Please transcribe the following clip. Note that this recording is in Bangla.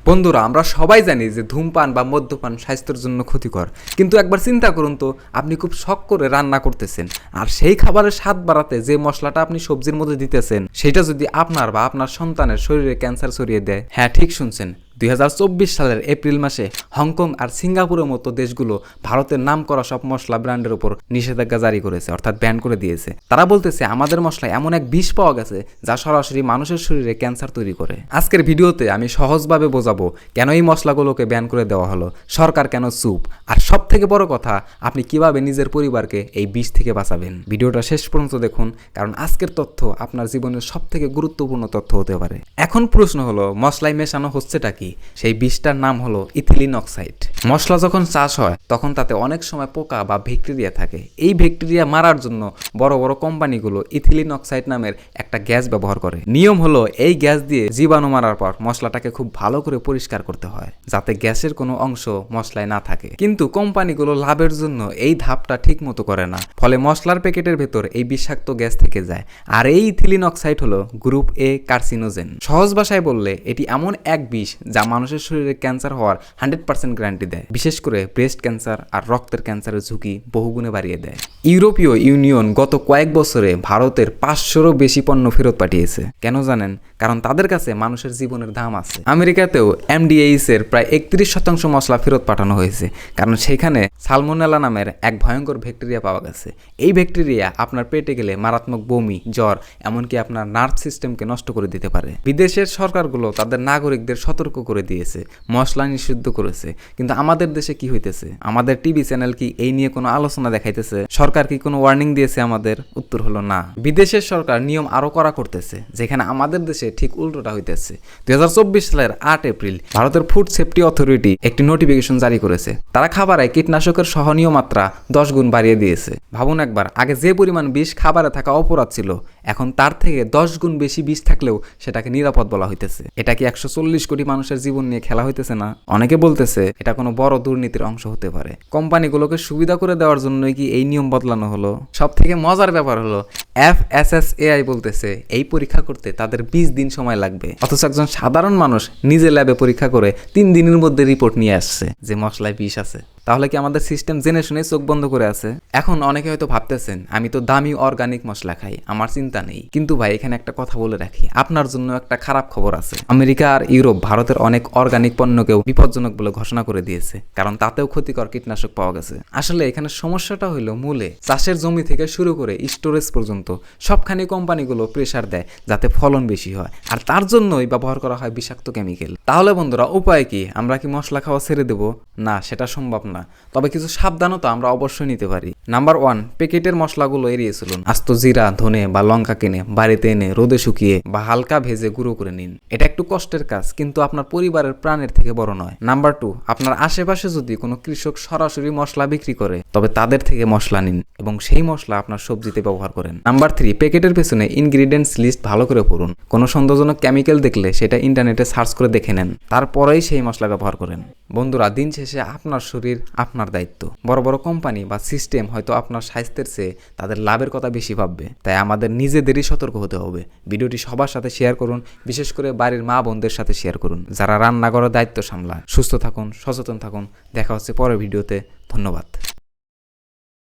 বন্ধুরা, আমরা সবাই জানি যে ধূমপান বা মদ্যপান স্বাস্থ্যের জন্য ক্ষতিকর, কিন্তু একবার চিন্তা করুন তো, আপনি খুব শখ করে রান্না করতেছেন আর সেই খাবারের স্বাদ বাড়াতে যে মশলাটা আপনি সবজির মধ্যে দিতেছেন সেটা যদি আপনার বা আপনার সন্তানের শরীরে ক্যান্সার ছড়িয়ে দেয়। হ্যাঁ, ঠিক শুনছেন। 2024 সালের এপ্রিল মাসে হংকং আর সিঙ্গাপুরের মতো দেশগুলো ভারতের নাম করা সব মশলা ব্র্যান্ডের উপর নিষেধাজ্ঞা জারি করেছে, অর্থাৎ ব্যান করে দিয়েছে। তারা বলতেছে আমাদের মশলায় এমন এক বিষ পাওয়া গেছে যা সরাসরি মানুষের শরীরে ক্যান্সার তৈরি করে। আজকের ভিডিওতে আমি সহজভাবে বোঝাবো কেন এই মশলাগুলোকে ব্যান করে দেওয়া হলো, সরকার কেন চুপ, আর সব থেকে বড় কথা, আপনি কিভাবে নিজের পরিবারকে এই বিষ থেকে বাঁচাবেন। ভিডিওটা শেষ পর্যন্ত দেখুন, কারণ আজকের তথ্য আপনার জীবনের সব থেকে গুরুত্বপূর্ণ তথ্য হতে পারে। এখন প্রশ্ন হলো, মশলায় মেশানো হচ্ছেটা কি? সেই বিষটার নাম হলো ইথিলিন অক্সাইড। মশলা যখন চাষ হয় তখন তাতে অনেক সময় পোকা বা ব্যাকটেরিয়া থাকে। এই ব্যাকটেরিয়া মারার জন্য বড় বড় কোম্পানিগুলো ইথিলিন অক্সাইড নামের একটা গ্যাস ব্যবহার করে। নিয়ম হলো, এই গ্যাস দিয়ে জীবাণু মারার পর মশলাটাকে খুব ভালো করে পরিষ্কার করতে হয় যাতে গ্যাসের কোনো অংশ মশলায় না থাকে। কিন্তু কোম্পানিগুলো লাভের জন্য এই ধাপটা ঠিক মতো করে না, ফলে মশলার প্যাকেটের ভেতর এই বিষাক্ত গ্যাস থেকে যায়। আর এই ইথিলিন অক্সাইড হলো গ্রুপ এ কার্সিনোজেন। সহজ ভাষায় বললে, এটি এমন এক বিষ যা মানুষের শরীরে ক্যান্সার হওয়ার 100% গ্যারান্টি দেয়। বিশেষ করে ব্রেস্ট ক্যান্সার আর রক্তের ক্যান্সারের ঝুঁকি বহুগুণে বাড়িয়ে দেয়। ইউরোপীয় ইউনিয়ন গত কয়েক বছরে ভারতের 500-রও বেশি পণ্য ফেরত পাঠিয়েছে। কেন জানেন? কারণ তাদের কাছে মানুষের জীবনের দাম আছে। আমেরিকাতেও এমডিএইচ এর প্রায় 31% মশলা ফেরত পাঠানো হয়েছে, কারণ সেখানে সালমোনেলা নামের এক ভয়ঙ্কর ব্যাকটেরিয়া পাওয়া গেছে। এই ব্যাকটেরিয়া আপনার পেটে গেলে মারাত্মক বমি, জ্বর, এমনকি আপনার নার্ভ সিস্টেমকে নষ্ট করে দিতে পারে। বিদেশের সরকারগুলো তাদের নাগরিকদের সতর্ক করে দিয়েছে, মশলা নিষিদ্ধ করেছে, কিন্তু আমাদের দেশে কি হইতেছে? আমাদের টিভি চ্যানেল কি এই নিয়ে কোনো আলোচনা দেখাইতেছে? সরকার কি কোনো ওয়ার্নিং দিয়েছে আমাদের? উত্তর হলো না। বিদেশের সরকার নিয়ম আরো কড়া করতেছে, যেখানে আমাদের দেশে ঠিক উল্টোটা হইতেছে। 2024 সালের 8 এপ্রিল ভারতের ফুড সেফটি অথরিটি একটি নোটিফিকেশন জারি করেছে। তারা খাবারে কীটনাশকের সহনীয় মাত্রা 10 গুণ বাড়িয়ে দিয়েছে। ভাবুন একবার, আগে যে পরিমাণ বিষ খাবারে থাকা অপরাধ ছিল, এখন তার থেকে 10 গুণ বেশি বিষ থাকলেও সেটাকে নিরাপদ বলা হইতেছে। এটা কি 140 কোটি মানুষের জীবন নিয়ে খেলা হইতেছে না? অনেকে বলতেছে এটা কোনো বড় দুর্নীতির অংশ হতে পারে। কোম্পানিগুলোকে সুবিধা করে দেওয়ার জন্যই কি এই নিয়ম বদলানো হলো? সব থেকে মজার ব্যাপার হলো, FSSAI বলতেছে এই পরীক্ষা করতে তাদের 20 দিন সময় লাগবে, অথচ একজন সাধারণ মানুষ নিজে ল্যাবে পরীক্ষা করে 3 দিনের মধ্যে রিপোর্ট নিয়ে আসছে যে মশলায় বিষ আছে। তাহলে কি আমাদের সিস্টেম জেনে শুনে চোখ বন্ধ করে আছে? এখন অনেকে হয়তো ভাবতেছেন, আমি তো দামি অর্গানিক মশলা খাই, আমার চিন্তা নেই। কিন্তু ভাই, এখানে একটা কথা বলে রাখি, আপনার জন্য একটা খারাপ খবর আছে। আমেরিকা আর ইউরোপ ভারতের অনেক অর্গানিক পণ্যকেও বিপজ্জনক বলে ঘোষণা করে দিয়েছে, কারণ তাতেও ক্ষতিকর কীটনাশক পাওয়া গেছে। আসলে এখানে সমস্যাটা হইলো মূলে। চাষের জমি থেকে শুরু করে স্টোরেজ পর্যন্ত সবখানে কোম্পানিগুলো প্রেসার দেয় যাতে ফলন বেশি হয়, আর তার জন্যই ব্যবহার করা হয় বিষাক্ত কেমিক্যাল। তাহলে বন্ধুরা, উপায় কি? আমরা কি মশলা খাওয়া ছেড়ে দেব? না, সেটা সম্ভব না। তবে কিছু সাবধানতা আমরা অবশ্যই নিতে পারি। নাম্বার 1, প্যাকেটের মশলাগুলো এড়িয়ে চলুন। আস্ত জিরা, ধনে বা লঙ্কা কিনে বাড়িতে এনে রোদে শুকিয়ে বা হালকা ভেজে গুঁড়ো করে নিন। এটা একটু কষ্টের কাজ, কিন্তু আপনার পরিবারের প্রাণের থেকে বড় নয়। নাম্বার 2, আপনার আশেপাশে যদি কোনো কৃষক সরাসরি মশলা বিক্রি করে, তবে তাদের থেকে মশলা নিন এবং সেই মশলা আপনার সবজিতে ব্যবহার করেন। নাম্বার 3, প্যাকেটের পেছনে ইনগ্রিডিয়েন্টস লিস্ট ভালো করে পড়ুন। কোনো সন্দেহজনক কেমিক্যাল দেখলে সেটা ইন্টারনেটে সার্চ করে দেখে নেন, তারপরেই সেই মশলা ব্যবহার করেন। বন্ধুরা, দিন শেষে আপনার শরীর আপনার দায়িত্ব। বড় বড় কোম্পানি বা সিস্টেম হয়তো আপনার স্বাস্থ্যের চেয়ে তাদের লাভের কথা বেশি ভাববে, তাই আমাদের নিজেদেরই সতর্ক হতে হবে। ভিডিওটি সবার সাথে শেয়ার করুন, বিশেষ করে বাড়ির মা বোনদের সাথে শেয়ার করুন যারা রান্নাঘরের দায়িত্ব সামলায়। সুস্থ থাকুন, সচেতন থাকুন। দেখা হচ্ছে পরের ভিডিওতে। ধন্যবাদ।